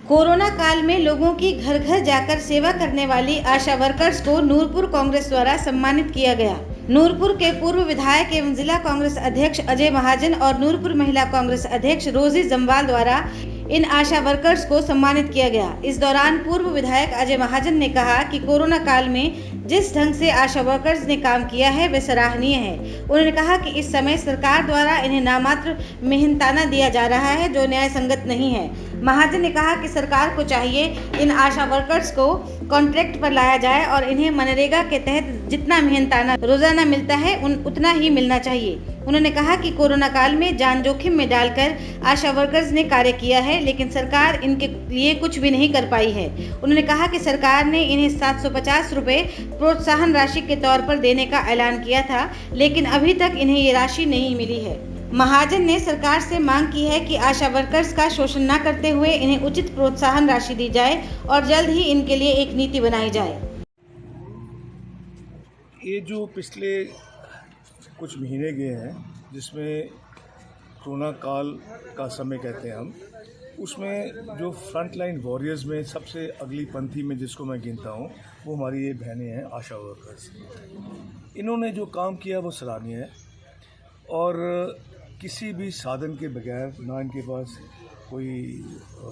Corona काल में लोगों की घर घर जाकर सेवा करने वाली आशा वर्कर्स को नूरपुर कांग्रेस द्वारा सम्मानित किया गया। नूरपुर के पूर्व विधायक एवं जिला कांग्रेस अध्यक्ष अजय महाजन और नूरपुर महिला कांग्रेस अध्यक्ष रोजी जम्वाल द्वारा इन आशा वर्कर्स को सम्मानित किया गया। इस दौरान पूर्व विधायक अजय महाजन ने कहा कि कोरोना काल में जिस ढंग से आशा वर्कर्स ने काम किया है वह सराहनीय है। उन्होंने कहा कि इस समय सरकार द्वारा इन्हें नामात्र मेहनताना दिया जा रहा है जो न्याय संगत नहीं है। महाजन ने कहा कि सरकार को चाहिए इन आशा वर्कर्स को कॉन्ट्रैक्ट पर लाया जाए और इन्हें मनरेगा के तहत जितना मेहनताना रोजाना मिलता है उतना ही मिलना चाहिए। उन्होंने कहा कि कोरोना काल में जान जोखिम में डालकर आशा वर्कर्स ने कार्य किया है, लेकिन सरकार इनके लिए कुछ भी नहीं कर पाई है। उन्होंने कहा कि सरकार ने इन्हें 750 रुपये प्रोत्साहन राशि के तौर पर देने का ऐलान किया था, लेकिन अभी तक इन्हें ये राशि नहीं मिली है। महाजन ने सरकार से मांग की है कि आशा वर्कर्स का शोषण न करते हुए इन्हें उचित प्रोत्साहन राशि दी जाए और जल्द ही इनके लिए एक नीति बनाई जाए। ये जो पिछले कुछ महीने गए हैं जिसमें कोरोना काल का समय कहते हैं हम, उसमें जो फ्रंट लाइन वॉरियर्स में सबसे अगली पंक्ति में जिसको मैं गिनता हूँ वो हमारी ये बहनें हैं आशा वर्कर्स। इन्होंने जो काम किया वो सराहनीय है और किसी भी साधन के बगैर, ना इनके पास कोई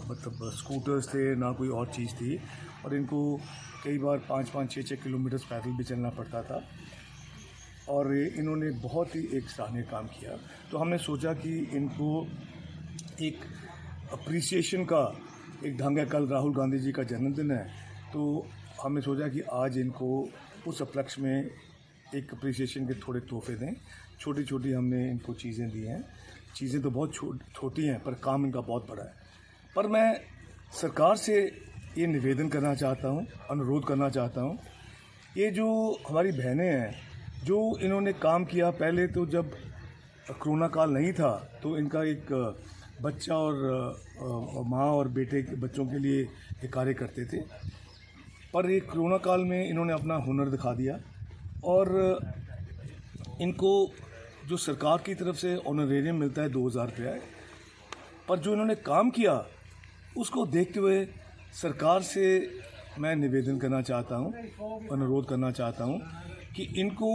मतलब स्कूटर्स थे ना कोई और चीज़ थी, और इनको कई बार 5-5, 6-6 किलोमीटर पैदल भी चलना पड़ता था और इन्होंने बहुत ही एक सराहनीय काम किया। तो हमने सोचा कि इनको एक अप्रिसिएशन का एक ढंग है। कल राहुल गांधी जी का जन्मदिन है, तो हमने सोचा कि आज इनको उस उपलक्ष्य में एक अप्रिसिएशन के थोड़े तोहफे दें। छोटी छोटी हमने इनको चीज़ें दी हैं। चीज़ें तो बहुत छोटी हैं पर काम इनका बहुत बड़ा है। पर मैं सरकार से ये निवेदन करना चाहता हूँ, अनुरोध करना चाहता हूँ, ये जो हमारी बहनें हैं जो इन्होंने काम किया, पहले तो जब कोरोना काल नहीं था तो इनका एक बच्चा और माँ और बेटे के बच्चों के लिए ये कार्य करते थे, पर ये कोरोना काल में इन्होंने अपना हुनर दिखा दिया और इनको जो सरकार की तरफ से ऑनरेरियम मिलता है 2000 रुपया, पर जो इन्होंने काम किया उसको देखते हुए सरकार से मैं निवेदन करना चाहता हूँ, अनुरोध करना चाहता हूँ कि इनको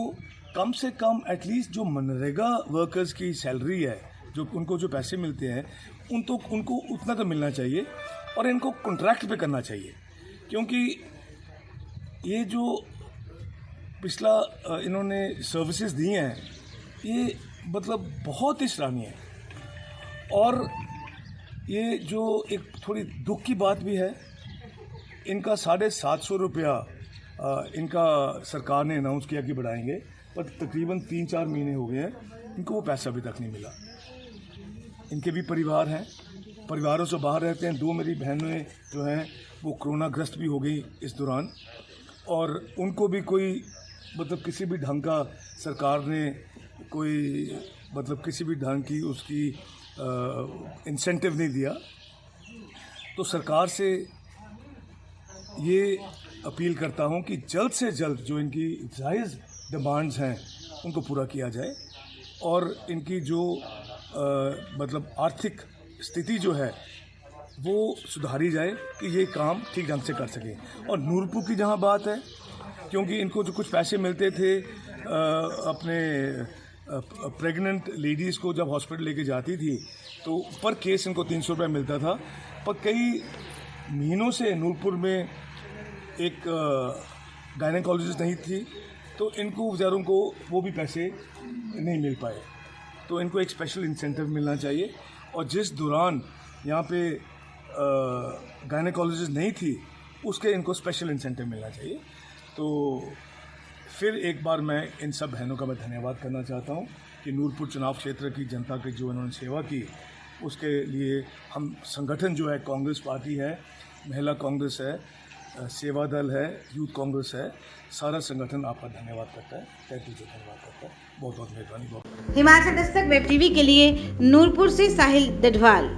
कम से कम एटलीस्ट जो मनरेगा वर्कर्स की सैलरी है, जो उनको जो पैसे मिलते हैं उनको उतना तो मिलना चाहिए और इनको कॉन्ट्रैक्ट पे करना चाहिए, क्योंकि ये जो पिछला इन्होंने सर्विसेज दी हैं ये मतलब बहुत ही सराहनीय है। और ये जो एक थोड़ी दुख की बात भी है, इनका 750 रुपया इनका सरकार ने अनाउंस किया कि बढ़ाएंगे, पर तकरीबन 3-4 महीने हो गए हैं इनको वो पैसा अभी तक नहीं मिला। इनके भी परिवार हैं, परिवारों से बाहर रहते हैं। 2 मेरी बहनें जो हैं वो कोरोना ग्रस्त भी हो गई इस दौरान, और उनको भी कोई मतलब किसी भी ढंग का सरकार ने कोई मतलब किसी भी ढंग की उसकी इंसेंटिव नहीं दिया। तो सरकार से ये अपील करता हूँ कि जल्द से जल्द जो इनकी जायज़ डिमांड्स हैं उनको पूरा किया जाए और इनकी जो मतलब आर्थिक स्थिति जो है वो सुधारी जाए कि ये काम ठीक ढंग से कर सकें। और नूरपुर की जहाँ बात है, क्योंकि इनको जो कुछ पैसे मिलते थे अपने प्रेग्नेंट लेडीज़ को जब हॉस्पिटल लेके जाती थी तो पर केस इनको 300 रुपये मिलता था, पर कई महीनों से नूरपुर में एक गायनेकोलॉजिस्ट नहीं थी तो इनको बेचारों को वो भी पैसे नहीं मिल पाए। तो इनको एक स्पेशल इंसेंटिव मिलना चाहिए, और जिस दौरान यहाँ पे गायनेकोलॉजिस्ट नहीं थी उसके इनको स्पेशल इंसेंटिव मिलना चाहिए। तो फिर एक बार मैं इन सब बहनों का मैं धन्यवाद करना चाहता हूँ कि नूरपुर चुनाव क्षेत्र की जनता की जो इन्होंने सेवा की उसके लिए हम संगठन जो है, कांग्रेस पार्टी है, महिला कांग्रेस है, सेवा दल है, यूथ कांग्रेस है, सारा संगठन आपका धन्यवाद करता है, धन्यवाद करता है। बहुत बहुत मेहरबानी। हिमाचल दस्तक वेब टीवी के लिए नूरपुर से साहिल डढवाल।